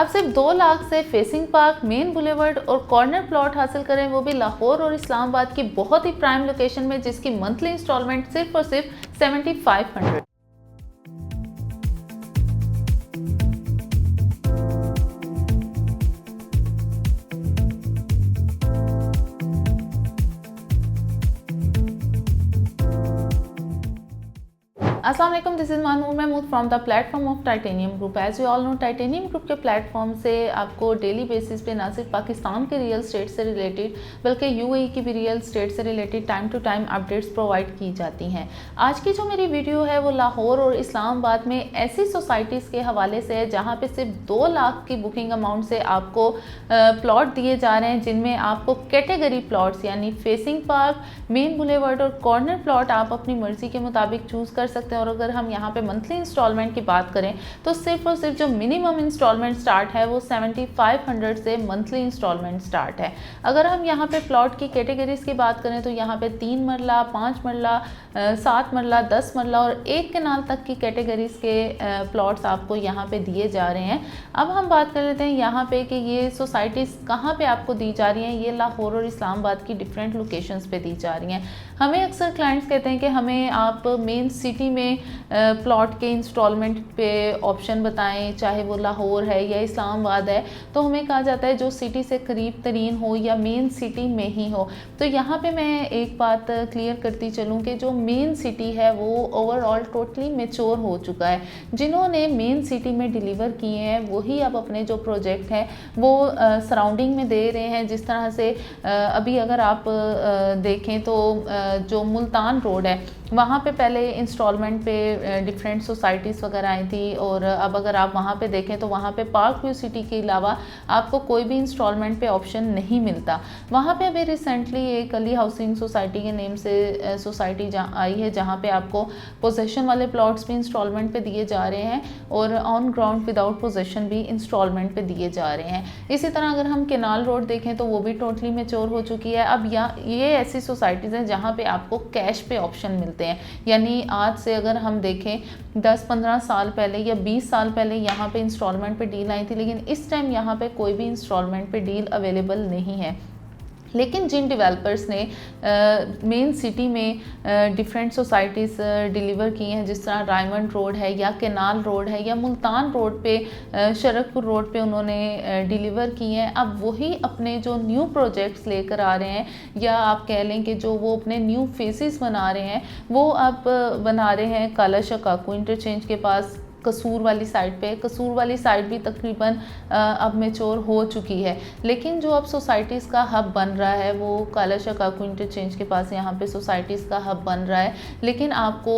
आप सिर्फ 2 लाख से फेसिंग पार्क, मेन बुलेवर्ड और कॉर्नर प्लॉट हासिल करें, वो भी लाहौर और इस्लामाबाद की बहुत ही प्राइम लोकेशन में, जिसकी मंथली इंस्टॉलमेंट सिर्फ और सिर्फ 7500। अस्सलाम वालेकुम, this is Manoor Mahmood from the platform of titanium group. As we all know, titanium group के प्लेटफॉर्म से आपको डेली बेसिस पे ना सिर्फ पाकिस्तान के रियल स्टेट से रिलेटेड बल्कि यूएई की भी रियल स्टेट से related time to time updates provide की जाती हैं। आज की जो मेरी वीडियो है वो लाहौर और इस्लामाबाद में ऐसी सोसाइटीज़ के हवाले से है जहाँ पर सिर्फ 2 लाख की बुकिंग अमाउंट से आपको प्लॉट दिए जा रहे हैं, जिनमें आपको कैटेगरी प्लॉट्स यानी फेसिंग पार्क, मेन बुलेवर्ड और कॉर्नर प्लॉट आप अपनी मर्ज़ी के मुताबिक चूज़ कर सकते हैं। और अगर हम यहाँ पे मंथली इंस्टॉलमेंट की बात करें तो सिर्फ और सिर्फ जो मिनिमम इंस्टॉलमेंट स्टार्ट है वो 7500 से मंथली इंस्टॉलमेंट स्टार्ट है। अगर हम यहाँ पे प्लॉट की कैटेगरीज की बात करें तो यहाँ पे 3 मरला, 5 मरला, 7 मरला, 10 मरला और 1 कनाल तक की कैटेगरीज के प्लॉट्स आपको यहाँ पे दिए जा रहे हैं। अब हम बात कर लेते हैं यहाँ पे कि ये सोसाइटीज़ कहाँ पे आपको दी जा रही हैं। ये लाहौर और इस्लामाबाद की डिफरेंट लोकेशंस पे दी जा रही हैं। हमें अक्सर क्लाइंट्स कहते हैं कि हमें आप मेन सिटी में प्लॉट के इंस्टॉलमेंट पे ऑप्शन बताएं, चाहे वो लाहौर है या इस्लामाबाद है। तो हमें कहा जाता है जो सिटी से करीब तरीन हो या मेन सिटी में ही हो। तो यहाँ पे मैं एक बात क्लियर करती चलूँ कि जो मेन सिटी है वो ओवरऑल टोटली मैच्योर हो चुका है। जिन्होंने मेन सिटी में डिलीवर किए हैं वही अब अपने जो प्रोजेक्ट हैं वो सराउंडिंग में दे रहे हैं। जिस तरह से अभी अगर आप देखें तो जो मुल्तान रोड है वहाँ पे पहले इंस्टॉलमेंट पे डिफरेंट सोसाइटीज़ वगैरह आई थी, और अब अगर आप वहाँ पे देखें तो वहाँ पे पार्क व्यू सिटी के अलावा आपको कोई भी इंस्टॉलमेंट पे ऑप्शन नहीं मिलता। वहाँ पे अभी रिसेंटली एक अली हाउसिंग सोसाइटी के नेम से सोसाइटी आई है जहाँ पे आपको पोजेशन वाले प्लॉट्स भी इंस्टॉलमेंट पे दिए जा रहे हैं और ऑन ग्राउंड विदाउट पोजेशन भी इंस्टॉलमेंट पे दिए जा रहे हैं। इसी तरह अगर हम केनाल रोड देखें तो वो भी टोटली मैच्योर हो चुकी है। अब ये ऐसी सोसाइटीज़ हैं जहाँ पे आपको कैश पे ऑप्शन मिलते हैं। यानी आज से अगर हम देखें 10-15 साल पहले या 20 साल पहले यहाँ पे इंस्टॉलमेंट पे डील आई थी, लेकिन इस टाइम यहाँ पे कोई भी इंस्टॉलमेंट पे डील अवेलेबल नहीं है। लेकिन जिन डेवलपर्स ने मेन सिटी में डिफरेंट सोसाइटीज़ डिलीवर की हैं, जिस तरह डायमंड रोड है या केनाल रोड है या मुल्तान रोड पे, शरकपुर रोड पे उन्होंने डिलीवर की हैं, अब वही अपने जो न्यू प्रोजेक्ट्स लेकर आ रहे हैं या आप कह लें कि जो वो अपने न्यू फेसेस बना रहे हैं वो अब बना रहे हैं काला शकाकू इंटरचेंज के पास कसूर वाली साइड पे। कसूर वाली साइड भी तकरीबन अब मैच्योर हो चुकी है। लेकिन जो अब सोसाइटीज़ का हब बन रहा है वो काला शकाकू इंटरचेंज के पास यहाँ पे सोसाइटीज़ का हब बन रहा है। लेकिन आपको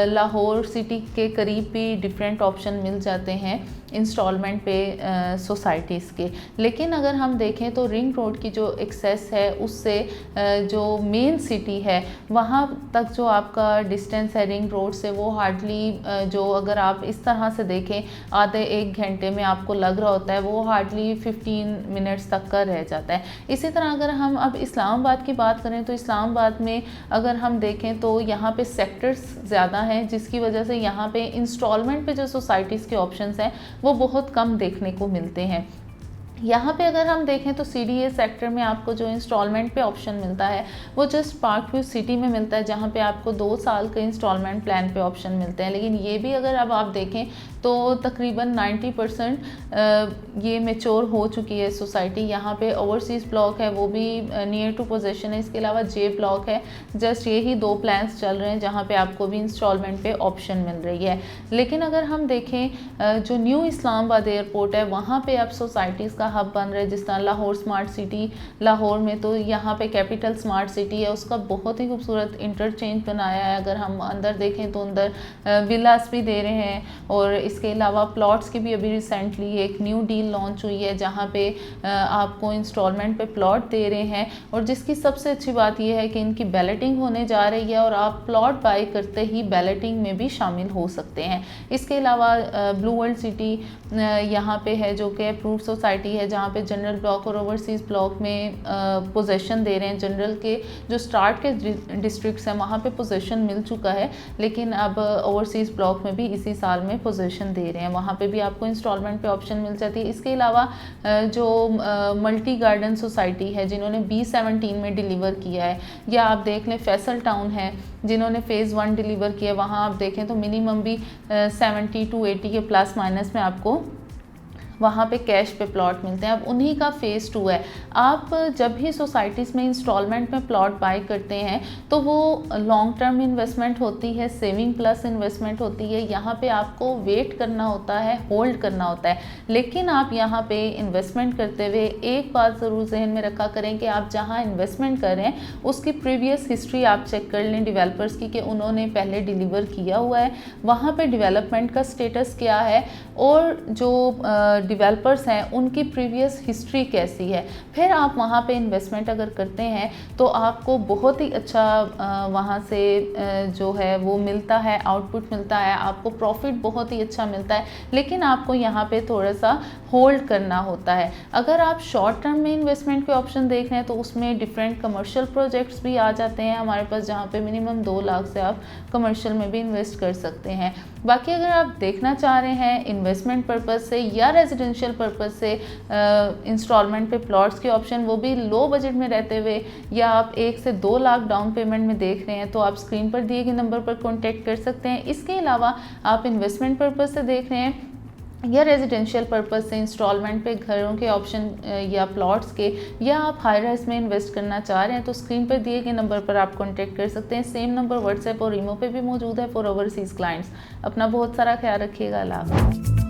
लाहौर सिटी के करीब भी डिफरेंट ऑप्शन मिल जाते हैं इंस्टॉलमेंट पे सोसाइटीज़ के। लेकिन अगर हम देखें तो रिंग रोड की जो एक्सेस है उससे जो मेन सिटी है वहाँ तक जो आपका डिस्टेंस है रिंग रोड से वो हार्डली जो अगर आप इस तरह से देखें आधे 1 घंटे में आपको लग रहा होता है वो हार्डली 15 मिनट्स तक का रह जाता है। इसी तरह अगर हम अब इस्लामाबाद की बात करें तो इस्लामाबाद में अगर हम देखें तो यहाँ पे सेक्टर्स ज़्यादा हैं, जिसकी वजह से यहाँ पे इंस्टॉलमेंट पे जो सोसाइटीज़ के ऑप्शंस हैं वो बहुत कम देखने को मिलते हैं। यहाँ पे अगर हम देखें तो CDA सेक्टर में आपको जो इंस्टॉलमेंट पे ऑप्शन मिलता है वो जस्ट पार्क व्यू सिटी में मिलता है, जहाँ पे आपको 2 साल के इंस्टॉलमेंट प्लान पे ऑप्शन मिलते हैं। लेकिन ये भी अगर अब आप देखें तो तकरीबन 90% ये मैच्योर हो चुकी है सोसाइटी। यहाँ पे ओवरसीज़ ब्लॉक है वो भी नियर टू पोजेशन है। इसके अलावा J ब्लॉक है। जस्ट यही 2 प्लान्स चल रहे हैं जहाँ पे आपको भी इंस्टॉलमेंट पे ऑप्शन मिल रही है। लेकिन अगर हम देखें जो न्यू इस्लामाबाद एयरपोर्ट है वहाँ पे अब सोसाइटीज़ का हब बन रहा है। जिस तरह लाहौर स्मार्ट सिटी लाहौर में तो यहाँ पे कैपिटल स्मार्ट सिटी है, उसका बहुत ही खूबसूरत इंटरचेंज बनाया है। अगर हम अंदर देखें तो अंदर विलास भी दे रहे हैं और इसके अलावा प्लॉट्स की भी अभी रिसेंटली एक न्यू डील लॉन्च हुई है जहाँ पे आपको इंस्टॉलमेंट पे प्लॉट दे रहे हैं। और जिसकी सबसे अच्छी बात यह है कि इनकी बैलेटिंग होने जा रही है और आप प्लॉट बाई करते ही बैलेटिंग में भी शामिल हो सकते हैं। इसके अलावा ब्लू वर्ल्ड सिटी यहाँ पे है जो कि अप्रूव्ड सोसाइटी सोसाइटी है जहाँ पे जनरल ब्लॉक और ओवरसीज़ ब्लॉक में पोजेशन दे रहे हैं। जनरल के जो स्टार्ट के डिस्ट्रिक्ट्स हैं वहाँ पे पोजेशन मिल चुका है, लेकिन अब ओवरसीज़ ब्लॉक में भी इसी साल में पोजेशन दे रहे हैं, वहाँ पे भी आपको इंस्टॉलमेंट पे ऑप्शन मिल जाती है। इसके अलावा जो मल्टी गार्डन सोसाइटी है जिन्होंने B17 में डिलीवर किया है, या आप देख लें फैसल टाउन है जिन्होंने फ़ेज़ 1 डिलीवर किया, वहाँ आप देखें तो मिनिमम भी 70 to 80 के प्लस माइनस में आपको वहाँ पे कैश पे प्लॉट मिलते हैं। अब उन्हीं का फ़ेज़ 2 है। आप जब भी सोसाइटीज़ में इंस्टॉलमेंट में प्लॉट बाय करते हैं तो वो लॉन्ग टर्म इन्वेस्टमेंट होती है, सेविंग प्लस इन्वेस्टमेंट होती है। यहाँ पे आपको वेट करना होता है, होल्ड करना होता है, लेकिन आप यहाँ पे इन्वेस्टमेंट करते हुए एक बात ज़रूर जहन में रखा करें कि आप जहाँ इन्वेस्टमेंट कर रहे हैं उसकी प्रीवियस हिस्ट्री आप चेक कर लें डिवेलपर्स की, कि उन्होंने पहले डिलीवर किया हुआ है, वहाँ पे डेवलपमेंट का स्टेटस क्या है और जो डेवलपर्स हैं उनकी प्रीवियस हिस्ट्री कैसी है। फिर आप वहाँ पे इन्वेस्टमेंट अगर करते हैं तो आपको बहुत ही अच्छा वहाँ से जो है वो मिलता है, आउटपुट मिलता है, आपको प्रॉफिट बहुत ही अच्छा मिलता है, लेकिन आपको यहाँ पे थोड़ा सा होल्ड करना होता है। अगर आप शॉर्ट टर्म में इन्वेस्टमेंट के ऑप्शन देख रहे हैं तो उसमें डिफरेंट कमर्शियल प्रोजेक्ट्स भी आ जाते हैं हमारे पास, जहाँ पे मिनिमम 2 लाख से आप कमर्शियल में भी इन्वेस्ट कर सकते हैं। बाकी अगर आप देखना चाह रहे हैं इन्वेस्टमेंट पर्पज़ से या रेजिडेंशियल पर्पज़ से इंस्टॉलमेंट पे प्लॉट्स के ऑप्शन, वो भी लो बजट में रहते हुए, या आप 1 से 2 लाख डाउन पेमेंट में देख रहे हैं, तो आप स्क्रीन पर दिए गए नंबर पर कॉन्टैक्ट कर सकते हैं। इसके अलावा आप इन्वेस्टमेंट पर्पज़ से देख रहे हैं या रेजिडेंशियल पर्पज़ से इंस्टॉलमेंट पे घरों के ऑप्शन या प्लॉट्स के, या आप हाई राइज में इन्वेस्ट करना चाह रहे हैं, तो स्क्रीन पर दिए गए नंबर पर आप कांटेक्ट कर सकते हैं। सेम नंबर व्हाट्सएप और ईमो पे भी मौजूद है फॉर ओवरसीज़ क्लाइंट्स। अपना बहुत सारा ख्याल रखिएगा। अल्लाह हाफ़िज़।